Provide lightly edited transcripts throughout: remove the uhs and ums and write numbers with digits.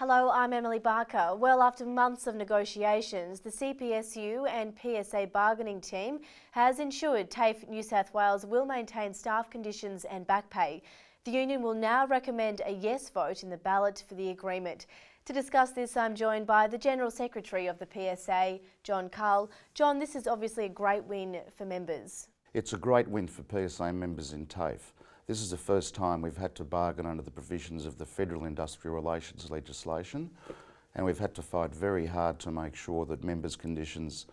Hello, I'm Emily Barker. Well, after months of negotiations, the CPSU and PSA bargaining team has ensured TAFE New South Wales will maintain staff conditions and back pay. The union will now recommend a yes vote in the ballot for the agreement. To discuss this, I'm joined by the General Secretary of the PSA, John Cahill. John, this is obviously a great win for members. It's a great win for PSA members in TAFE. This is the first time we've had to bargain under the provisions of the Federal Industrial Relations legislation, and we've had to fight very hard to make sure that members' conditions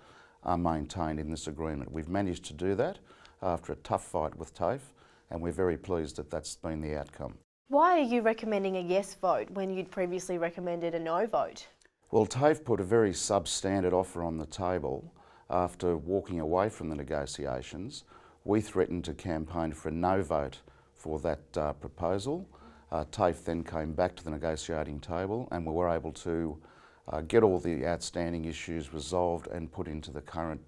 are maintained in this agreement. We've managed to do that after a tough fight with TAFE, and we're very pleased that that's been the outcome. Why are you recommending a yes vote when you'd previously recommended a no vote? Well, TAFE put a very substandard offer on the table. After walking away from the negotiations, we threatened to campaign for a no vote for that proposal. TAFE then came back to the negotiating table and we were able to get all the outstanding issues resolved and put into the current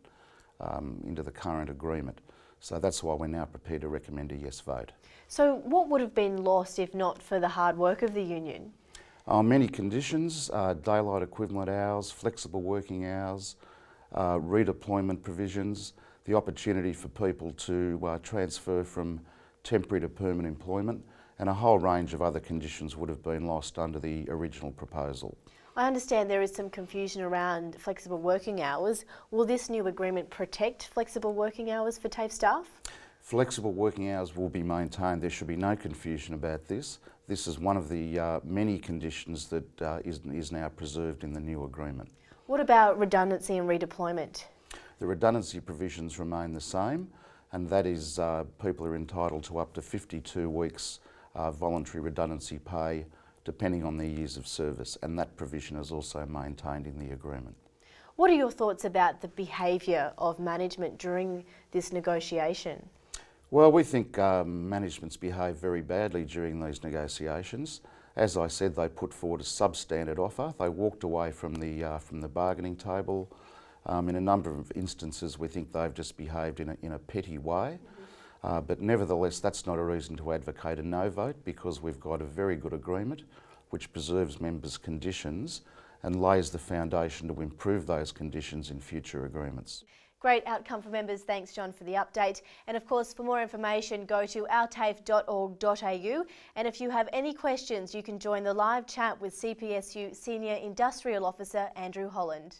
agreement. So that's why we're now prepared to recommend a yes vote. So what would have been lost if not for the hard work of the union? Many conditions, daylight equivalent hours, flexible working hours, redeployment provisions, the opportunity for people to transfer from temporary to permanent employment, and a whole range of other conditions would have been lost under the original proposal. I understand there is some confusion around flexible working hours. Will this new agreement protect flexible working hours for TAFE staff? Flexible working hours will be maintained. There should be no confusion about this. This is one of the many conditions that is now preserved in the new agreement. What about redundancy and redeployment? The redundancy provisions remain the same, and that is people are entitled to up to 52 weeks voluntary redundancy pay depending on their years of service, and that provision is also maintained in the agreement. What are your thoughts about the behaviour of management during this negotiation? Well, we think management's behaved very badly during these negotiations. As I said, they put forward a substandard offer. They walked away from the bargaining table. In a number of instances, we think they've just behaved in a petty way. But nevertheless, that's not a reason to advocate a no vote, because we've got a very good agreement which preserves members' conditions and lays the foundation to improve those conditions in future agreements. Great outcome for members. Thanks, John, for the update. And of course, for more information, go to ourtafe.org.au. And if you have any questions, you can join the live chat with CPSU Senior Industrial Officer Andrew Holland.